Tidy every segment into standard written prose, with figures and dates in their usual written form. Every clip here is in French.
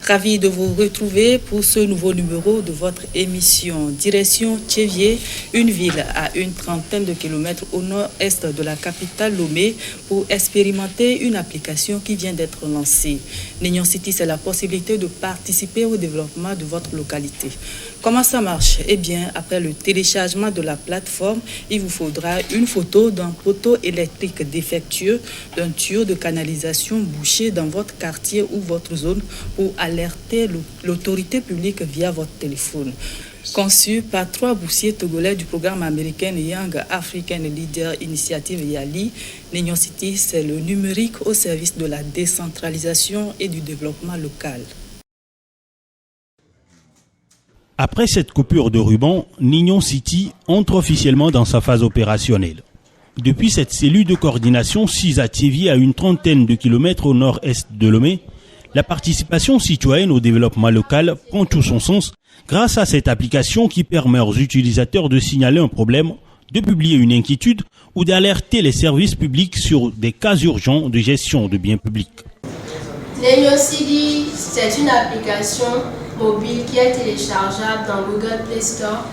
Ravi de vous retrouver pour ce nouveau numéro de votre émission. Direction Tchévié, une ville à une trentaine de kilomètres au nord-est de la capitale Lomé, pour expérimenter une application qui vient d'être lancée. Nignon City, c'est la possibilité de participer au développement de votre localité. Comment ça marche? Eh bien, après le téléchargement de la plateforme, il vous faudra une photo d'un poteau électrique défectueux, d'un tuyau de canalisation bouché dans votre quartier ou votre zone pour alerter l'autorité publique via votre téléphone. Conçu par 3 boursiers togolais du programme américain Young African Leader Initiative YALI, Nignon City, c'est le numérique au service de la décentralisation et du développement local. Après cette coupure de ruban, Nignon City entre officiellement dans sa phase opérationnelle. Depuis cette cellule de coordination sise à Tchévié à une trentaine de kilomètres au nord-est de Lomé, la participation citoyenne au développement local prend tout son sens grâce à cette application qui permet aux utilisateurs de signaler un problème, de publier une inquiétude ou d'alerter les services publics sur des cas urgents de gestion de biens publics. Nignon City, c'est une application mobile qui est téléchargeable dans Google Play Store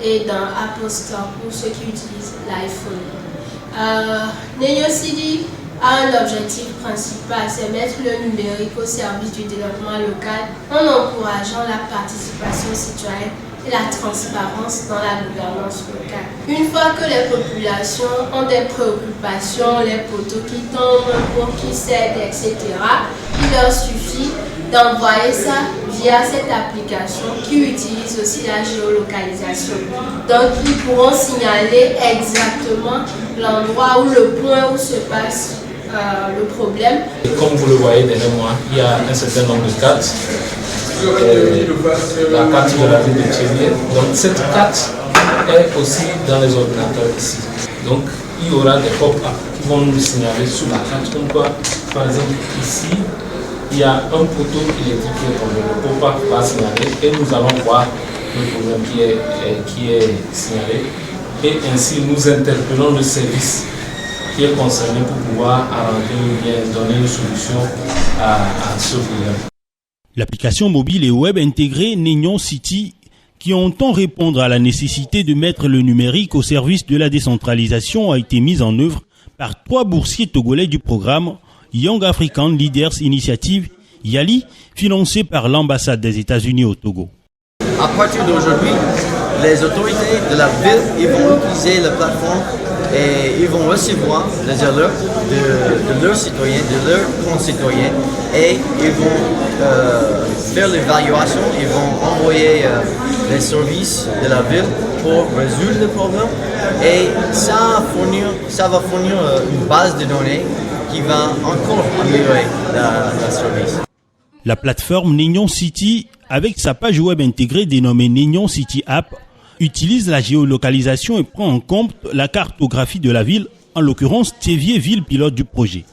et dans Apple Store pour ceux qui utilisent l'iPhone. Nignon City a un objectif principal, c'est mettre le numérique au service du développement local en encourageant la participation citoyenne et la transparence dans la gouvernance locale. Une fois que les populations ont des préoccupations, les poteaux qui tombent, un pont qui cède, etc., il leur suffit d'envoyer ça via cette application qui utilise aussi la géolocalisation. Donc, ils pourront signaler exactement l'endroit ou le point où se passe le problème. Comme vous le voyez derrière moi, il y a un certain nombre de cartes. La carte de la ville de Tchévié. Donc cette carte est aussi dans les ordinateurs ici. Donc il y aura des pop-up qui vont nous signaler sur la carte. Comme quoi, par exemple ici, il y a un poteau électrique qui est tombé. Le pop-up va signaler et nous allons voir le problème qui est signalé. Et ainsi nous interpellons le service qui est concerné pour pouvoir arranger ou bien donner une solution à ce problème. L'application mobile et web intégrée Nignon City, qui entend répondre à la nécessité de mettre le numérique au service de la décentralisation, a été mise en œuvre par 3 boursiers togolais du programme Young African Leaders Initiative YALI, financé par l'ambassade des États-Unis au Togo. À partir d'aujourd'hui, les autorités de la ville ils vont utiliser la plateforme et ils vont recevoir les alertes de leurs citoyens, de leurs concitoyens et ils vont faire l'évaluation, ils vont envoyer les services de la ville pour résoudre le problème et ça va fournir une base de données qui va encore améliorer la service. La plateforme Nignon City, avec sa page web intégrée dénommée Nignon City App, utilise la géolocalisation et prend en compte la cartographie de la ville, en l'occurrence Tchévié, ville pilote du projet.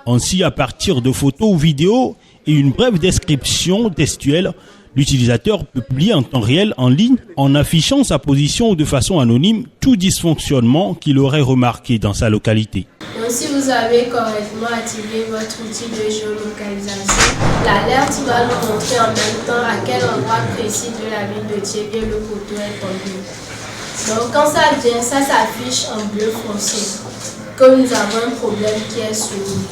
Ainsi, à partir de photos ou vidéos et une brève description textuelle, l'utilisateur peut publier en temps réel en ligne, en affichant sa position ou de façon anonyme, tout dysfonctionnement qu'il aurait remarqué dans sa localité. Donc, si vous avez correctement activé votre outil de géolocalisation, l'alerte va nous montrer en même temps à quel endroit précis de la ville de Tchévié le poteau est tombé. Donc quand ça vient, ça s'affiche en bleu foncé, que nous avons un problème qui est soumis.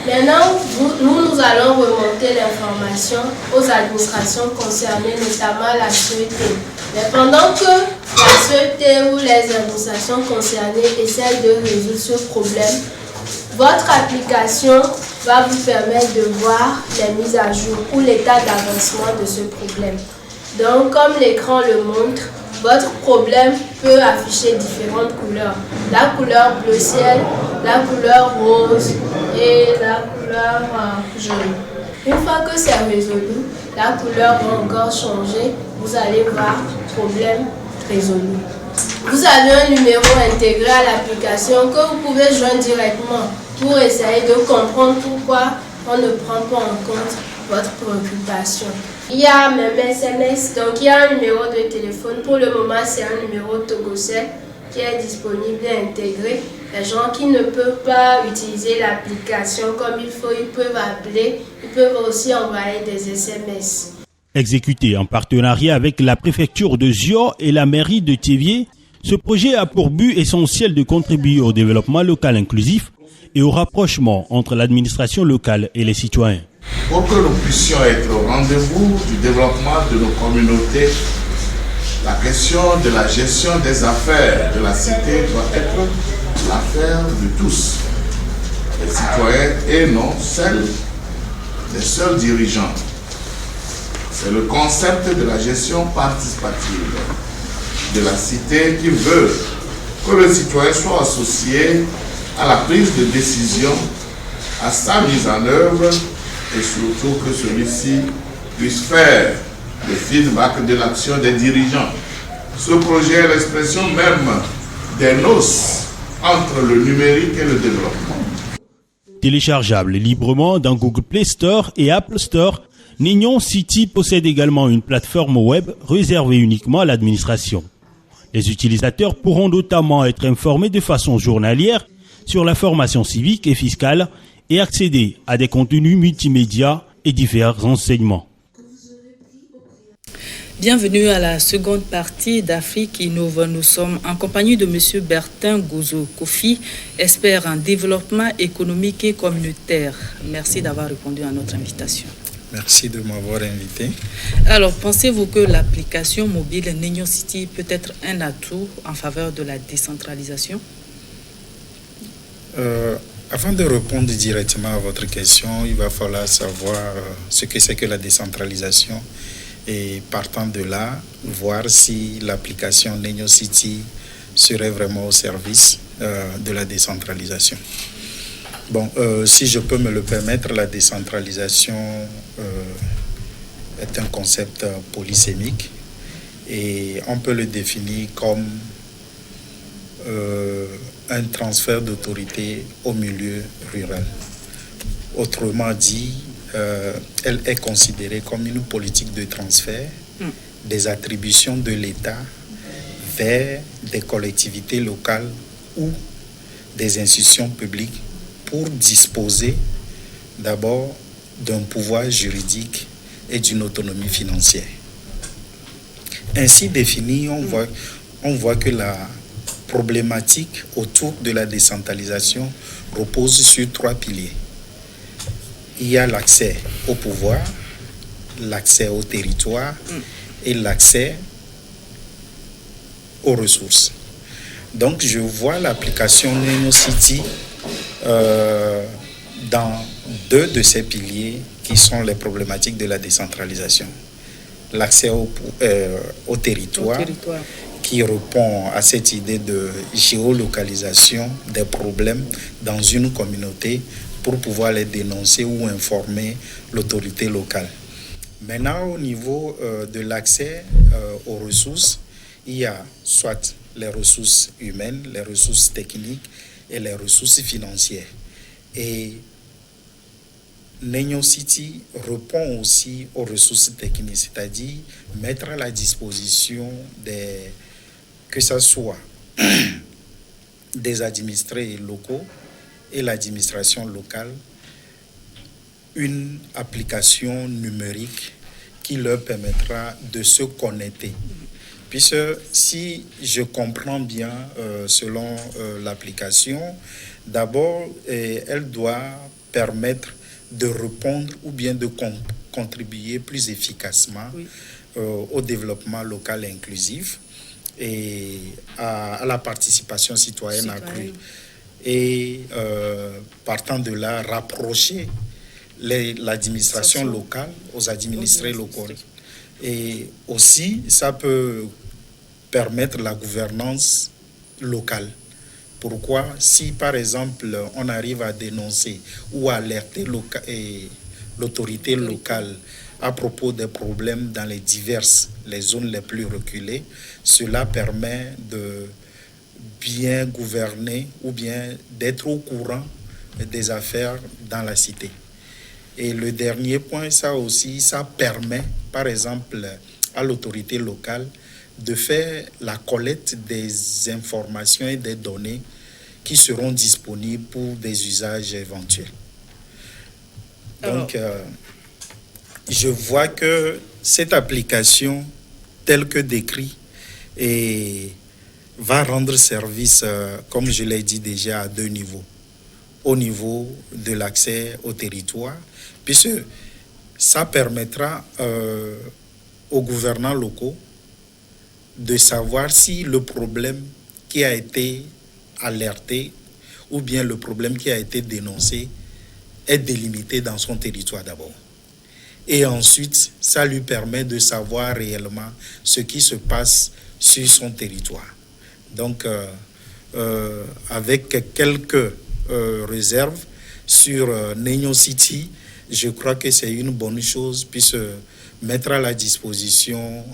Maintenant, nous allons remonter l'information aux administrations concernées, notamment la CET. Mais pendant que la CET ou les administrations concernées essaient de résoudre ce problème, votre application va vous permettre de voir les mises à jour ou l'état d'avancement de ce problème. Donc, comme l'écran le montre, votre problème peut afficher différentes couleurs. La couleur bleu ciel, la couleur rose et la couleur jaune. Une fois que c'est résolu, la couleur va encore changer. Vous allez voir problème résolu. Vous avez un numéro intégré à l'application que vous pouvez joindre directement pour essayer de comprendre pourquoi on ne prend pas en compte votre préoccupation. Il y a même SMS, donc il y a un numéro de téléphone. Pour le moment, c'est un numéro togolais qui est disponible et intégré. Les gens qui ne peuvent pas utiliser l'application comme il faut, ils peuvent appeler, ils peuvent aussi envoyer des SMS. Exécuté en partenariat avec la préfecture de Zior et la mairie de Thiévié, ce projet a pour but essentiel de contribuer au développement local inclusif et au rapprochement entre l'administration locale et les citoyens. Pour que nous puissions être au rendez-vous du développement de nos communautés, la question de la gestion des affaires de la cité doit être l'affaire de tous, les citoyens et non celle des seuls dirigeants. C'est le concept de la gestion participative de la cité qui veut que le citoyen soit associé à la prise de décision, à sa mise en œuvre et surtout que celui-ci puisse faire le feedback de l'action des dirigeants. Ce projet est l'expression même des noces entre le numérique et le développement. Téléchargeable librement dans Google Play Store et Apple Store, Nignon City possède également une plateforme web réservée uniquement à l'administration. Les utilisateurs pourront notamment être informés de façon journalière sur la formation civique et fiscale et accéder à des contenus multimédia et divers renseignements. Bienvenue à la seconde partie d'Afrique Innove. Nous sommes en compagnie de M. Bertin Gozo Kofi, expert en développement économique et communautaire. Merci d'avoir répondu à notre invitation. Merci de m'avoir invité. Alors, pensez-vous que l'application mobile Nignon City peut être un atout en faveur de la décentralisation? Avant de répondre directement à votre question, il va falloir savoir ce que c'est que la décentralisation et partant de là, voir si l'application Nignon City serait vraiment au service de la décentralisation. Bon, si je peux me le permettre, la décentralisation est un concept polysémique et on peut le définir comme un transfert d'autorité au milieu rural. Autrement dit, elle est considérée comme une politique de transfert des attributions de l'État vers des collectivités locales ou des institutions publiques pour disposer d'abord d'un pouvoir juridique et d'une autonomie financière. Ainsi défini, on voit que la problématique autour de la décentralisation repose sur 3 piliers. Il y a l'accès au pouvoir, l'accès au territoire et l'accès aux ressources. Donc je vois l'application Nignon City dans 2 de ces piliers qui sont les problématiques de la décentralisation. L'accès au territoire qui répond à cette idée de géolocalisation des problèmes dans une communauté pour pouvoir les dénoncer ou informer l'autorité locale. Maintenant, au niveau de l'accès aux ressources, il y a soit les ressources humaines, les ressources techniques et les ressources financières. Et Nignon City répond aussi aux ressources techniques, c'est-à-dire mettre à la disposition que ce soit des administrés locaux et l'administration locale, une application numérique qui leur permettra de se connecter. Puisque si je comprends bien, selon l'application, d'abord, elle doit permettre de répondre ou bien de contribuer plus efficacement au développement local inclusif et à la participation citoyenne accrue. Et partant de là, rapprocher l'administration locale aux administrés locaux. Et aussi, ça peut permettre la gouvernance locale. Pourquoi? Si, par exemple, on arrive à dénoncer ou à alerter l'autorité locale à propos des problèmes dans les zones les plus reculées, cela permet de bien gouverner ou bien d'être au courant des affaires dans la cité. Et le dernier point, ça aussi, ça permet, par exemple, à l'autorité locale de faire la collecte des informations et des données qui seront disponibles pour des usages éventuels. Donc, je vois que cette application, telle que décrit, va rendre service, comme je l'ai dit déjà, à 2 niveaux. Au niveau de l'accès au territoire, puisque ça permettra aux gouvernants locaux de savoir si le problème qui a été alerté ou bien le problème qui a été dénoncé est délimité dans son territoire d'abord. Et ensuite, ça lui permet de savoir réellement ce qui se passe sur son territoire. Donc, avec quelques réserves sur Nignon City, je crois que c'est une bonne chose, puisque mettre à la disposition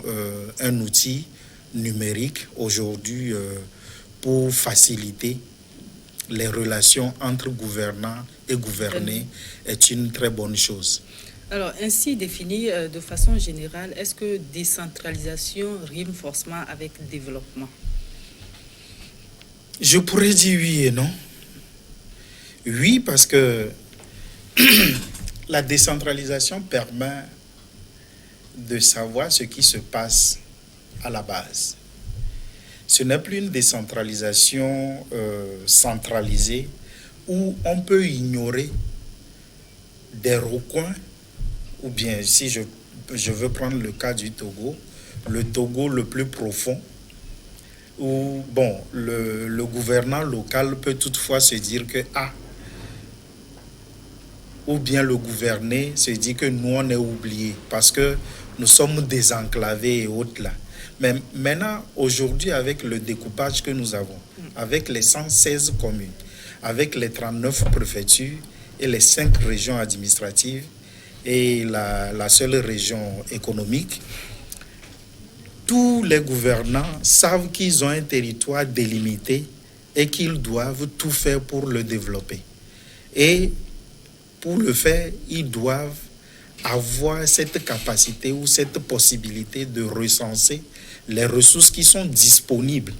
un outil numérique aujourd'hui pour faciliter les relations entre gouvernants et gouvernés est une très bonne chose. Alors, ainsi défini de façon générale, est-ce que décentralisation rime forcément avec développement? Je pourrais dire oui et non. Oui, parce que la décentralisation permet de savoir ce qui se passe à la base. Ce n'est plus une décentralisation centralisée où on peut ignorer des recoins, ou bien si je veux prendre le cas du Togo, le Togo le plus profond, où bon, le gouvernant local peut toutefois se dire que ou bien le gouverné se dit que nous on est oubliés parce que nous sommes désenclavés et autres là. Mais maintenant, aujourd'hui, avec le découpage que nous avons, avec les 116 communes, avec les 39 préfectures et les 5 régions administratives et la seule région économique, tous les gouvernants savent qu'ils ont un territoire délimité et qu'ils doivent tout faire pour le développer. Et pour le faire, ils doivent avoir cette capacité ou cette possibilité de recenser les ressources qui sont disponibles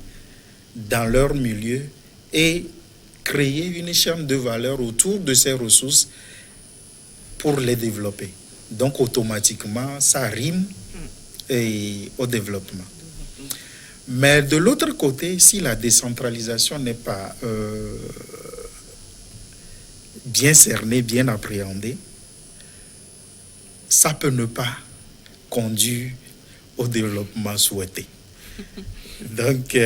dans leur milieu et créer une chaîne de valeur autour de ces ressources pour les développer. Donc automatiquement, ça rime au développement. Mais de l'autre côté, si la décentralisation n'est pas bien cernée, bien appréhendée, ça peut ne pas conduire au développement souhaité. Donc,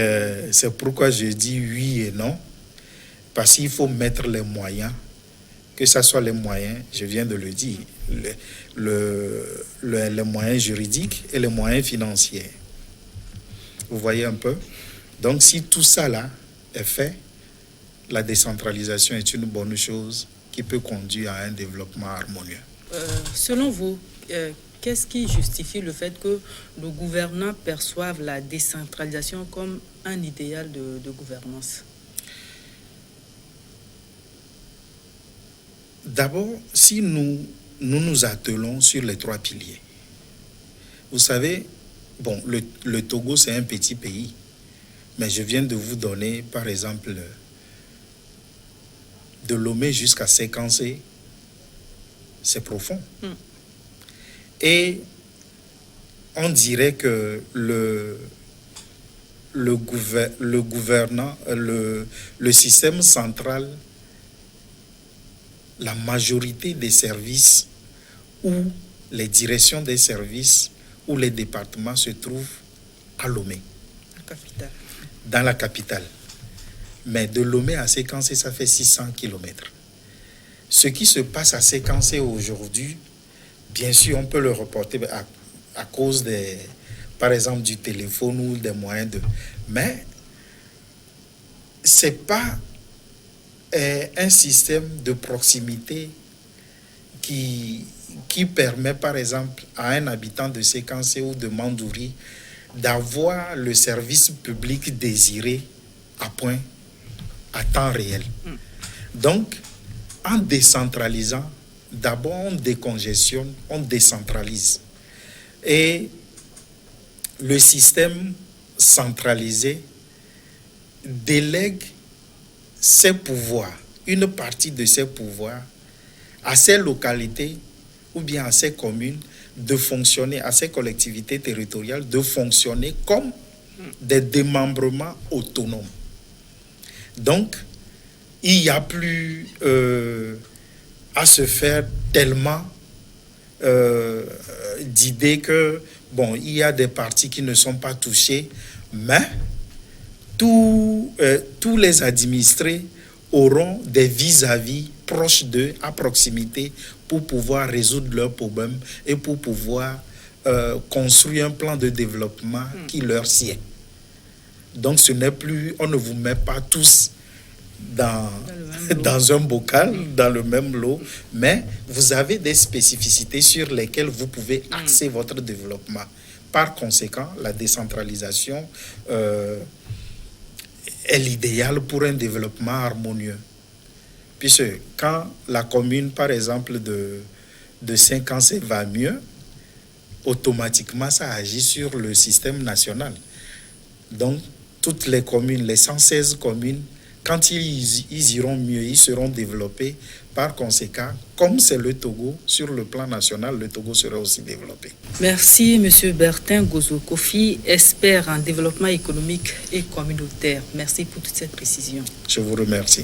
c'est pourquoi je dis oui et non, parce qu'il faut mettre les moyens, que ce soit les moyens, je viens de le dire, les moyens juridiques et les moyens financiers. Vous voyez un peu? Donc, si tout ça là est fait, la décentralisation est une bonne chose qui peut conduire à un développement harmonieux. Selon vous, qu'est-ce qui justifie le fait que nos gouvernants perçoivent la décentralisation comme un idéal de gouvernance? D'abord, si nous attelons sur les 3 piliers, vous savez, bon, le Togo, c'est un petit pays, mais je viens de vous donner, par exemple, de Lomé jusqu'à Sékansé, c'est profond. Et on dirait que le gouvernant, le système central, la majorité des services ou les directions des services ou les départements se trouvent à Lomé, dans la capitale. Mais de Lomé à Sékansé, ça fait 600 km. Ce qui se passe à Sékansé aujourd'hui, bien sûr, on peut le reporter à cause par exemple, du téléphone ou des moyens de... Mais ce n'est pas un système de proximité qui permet, par exemple, à un habitant de Sékansé ou de Mandouri d'avoir le service public désiré à point, à temps réel. Donc, en décentralisant, d'abord on décongestionne, on décentralise. Et le système centralisée délègue ses pouvoirs, une partie de ses pouvoirs à ces localités ou bien à ces communes de fonctionner, à ces collectivités territoriales de fonctionner comme des démembrements autonomes. Donc, il n'y a plus à se faire tellement d'idées que, bon, il y a des parties qui ne sont pas touchées, mais tous les administrés auront des vis-à-vis proches d'eux, à proximité, pour pouvoir résoudre leurs problèmes et pour pouvoir construire un plan de développement qui leur sied. Donc ce n'est plus, on ne vous met pas tous dans un bocal, dans le même lot, mais vous avez des spécificités sur lesquelles vous pouvez axer votre développement. Par conséquent, la décentralisation est l'idéal pour un développement harmonieux. Puisque quand la commune, par exemple, de Saint-Cancé va mieux, automatiquement, ça agit sur le système national. Donc, toutes les communes, les 116 communes, quand ils iront mieux, ils seront développés. Par conséquent, comme c'est le Togo, sur le plan national, le Togo sera aussi développé. Merci, M. Bertin Gozo Kofi, expert en développement économique et communautaire. Merci pour toutes ces précisions. Je vous remercie.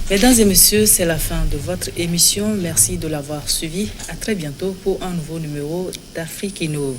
Mesdames et messieurs, c'est la fin de votre émission. Merci de l'avoir suivi. À très bientôt pour un nouveau numéro d'Afrique Innove.